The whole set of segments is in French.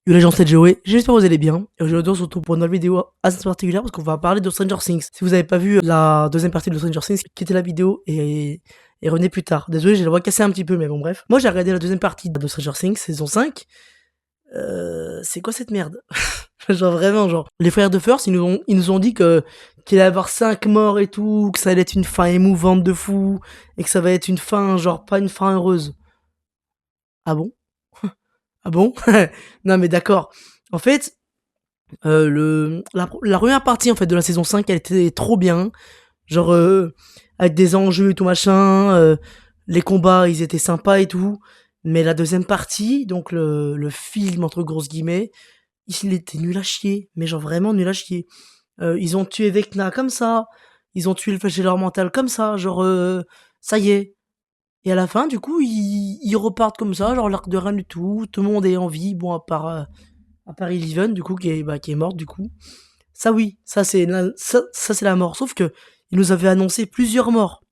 Yo les gens, c'est Joey, j'espère que vous allez bien. Et aujourd'hui on se retrouve pour une nouvelle vidéo assez particulière parce qu'on va parler de Stranger Things. Si vous n'avez pas vu la deuxième partie de Stranger Things, quittez la vidéo et revenez plus tard. Désolé, j'ai la voix cassée un petit peu, mais bon bref. Moi j'ai regardé la deuxième partie de Stranger Things, saison 5. C'est quoi cette merde? Genre vraiment, genre. Les frères de First, ils nous ont dit qu'il allait y avoir 5 morts et tout, que ça allait être une fin émouvante de fou, et que ça va être une fin, genre pas une fin heureuse. Ah bon? Ah bon? Non mais d'accord. En fait, la première partie en fait de la saison 5 elle était trop bien. Genre avec des enjeux et tout machin. Les combats ils étaient sympas et tout. Mais la deuxième partie, donc le film entre grosses guillemets, il était nul à chier. Mais genre vraiment nul à chier. Ils ont tué Vecna comme ça. Ils ont tué le flagelleur mental comme ça. Genre ça y est. Et à la fin, du coup, ils repartent comme ça, genre l'arc de rien du tout. Tout le monde est en vie, bon, à part Eleven, du coup, qui est morte, du coup. Ça, oui, ça, c'est la mort. Sauf que, il nous avait annoncé plusieurs morts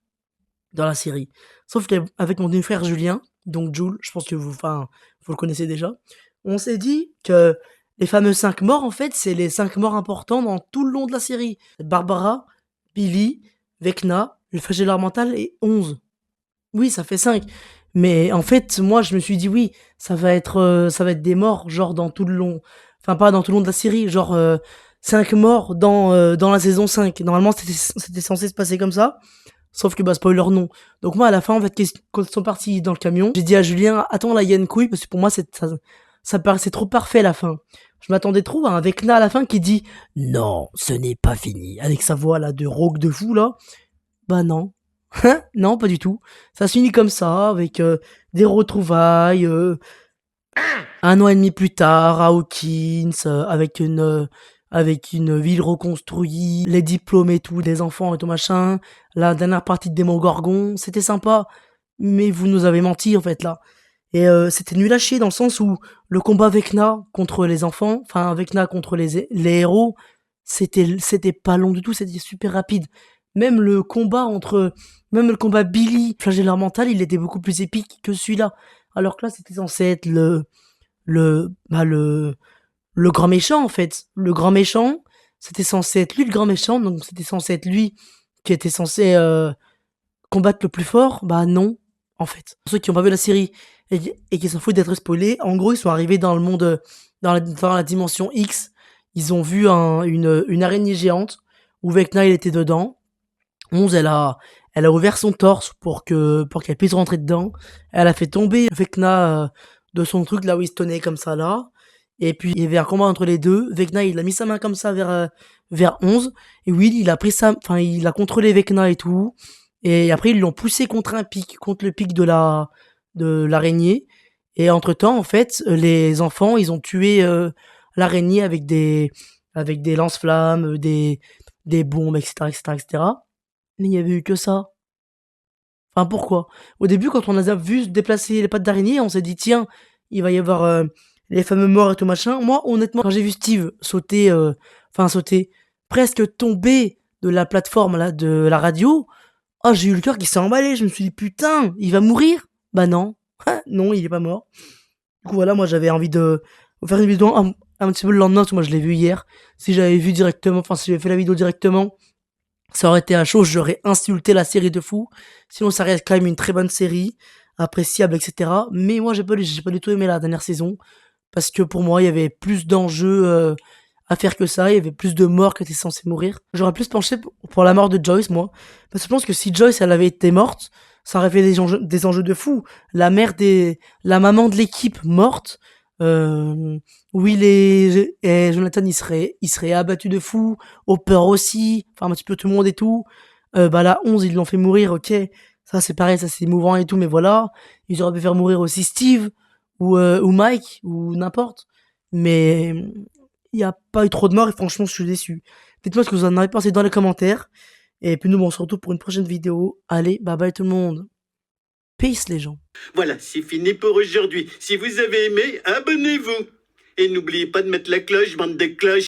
dans la série. Sauf qu'avec mon frère Julien, donc Jules, je pense que vous le connaissez déjà, on s'est dit que les fameux 5 morts, en fait, c'est les 5 morts importants dans tout le long de la série. Barbara, Billy, Vecna, le flagelleur mental et 11. Oui, ça fait 5. Mais en fait, moi, je me suis dit: «Oui, ça va être des morts, genre, dans tout le long». Enfin, pas dans tout le long de la série, genre, 5 morts dans la saison 5. Normalement, c'était censé se passer comme ça, sauf que, bah, spoiler, non. Donc moi, à la fin, en fait, quand ils sont partis dans le camion, j'ai dit à Julien: «Attends, là, il y a une couille», parce que pour moi, ça paraissait trop parfait, la fin. Je m'attendais trop à un Vecna, à la fin, qui dit: «Non, ce n'est pas fini», avec sa voix, là, de rauque de fou, là. Bah, non. Non, pas du tout. Ça se finit comme ça, avec des retrouvailles, 1 an et demi plus tard, à Hawkins, avec une ville reconstruite, les diplômes et tout, des enfants et tout machin, la dernière partie de Démogorgon, c'était sympa, mais vous nous avez menti en fait là. Et c'était nul à chier dans le sens où le combat Vecna contre les enfants, enfin Vecna contre les héros, c'était pas long du tout, c'était super rapide. Même le combat entre, même le combat Billy, flagelleur mental, il était beaucoup plus épique que celui-là. Alors que là, c'était censé être le grand méchant en fait. Le grand méchant, c'était censé être lui le grand méchant, donc c'était censé être lui qui était censé combattre le plus fort. Bah non, en fait. Pour ceux qui ont pas vu la série et qui s'en foutent d'être spoilés, en gros, ils sont arrivés dans le monde, dans la dimension X. Ils ont vu une araignée géante où Vecna il était dedans. 11, elle a ouvert son torse pour qu'elle puisse rentrer dedans. Elle a fait tomber Vecna de son truc là où il se tenait comme ça là. Et puis il y avait un combat entre les deux. Vecna il a mis sa main comme ça vers 11. Et Will il a contrôlé Vecna et tout. Et après ils l'ont poussé contre un pic, contre le pic de l'araignée. Et entre temps en fait les enfants ils ont tué l'araignée avec des lance-flammes, des bombes, etc., etc., etc. Mais il y avait eu que ça. Enfin, pourquoi? Au début, quand on a vu se déplacer les pattes d'araignée, on s'est dit: «Tiens, il va y avoir, les fameux morts et tout machin». Moi, honnêtement, quand j'ai vu Steve sauter, presque tomber de la plateforme là, de la radio, oh, j'ai eu le cœur qui s'est emballé. Je me suis dit: «Putain, il va mourir?» Bah non. Non, il est pas mort. Du coup, voilà, moi, j'avais envie de vous faire une vidéo un petit peu le lendemain, parce que moi, je l'ai vu hier. Si j'avais vu directement, enfin, si j'avais fait la vidéo directement, ça aurait été un show, j'aurais insulté la série de fou. Sinon, ça reste quand même une très bonne série, appréciable, etc. Mais moi, j'ai pas du tout aimé la dernière saison. Parce que pour moi, il y avait plus d'enjeux à faire que ça. Il y avait plus de morts qui étaient censés mourir. J'aurais plus penché pour la mort de Joyce, moi. Parce que je pense que si Joyce, elle avait été morte, ça aurait fait des enjeux de fou. La maman de l'équipe morte, Will et Jonathan, ils seraient abattus de fou. Hopper aussi, enfin un petit peu tout le monde et tout. Bah la 11 ils l'ont fait mourir, ok. Ça c'est pareil, ça c'est émouvant et tout, mais voilà. Ils auraient pu faire mourir aussi Steve, ou Mike, ou n'importe. Mais il n'y a pas eu trop de morts et franchement je suis déçu. Dites-moi ce que vous en avez pensé dans les commentaires. Et puis nous on se retrouve pour une prochaine vidéo. Allez, bye bye tout le monde. Peace les gens. Voilà, c'est fini pour aujourd'hui. Si vous avez aimé, abonnez-vous. Et n'oubliez pas de mettre la cloche, bande de cloches.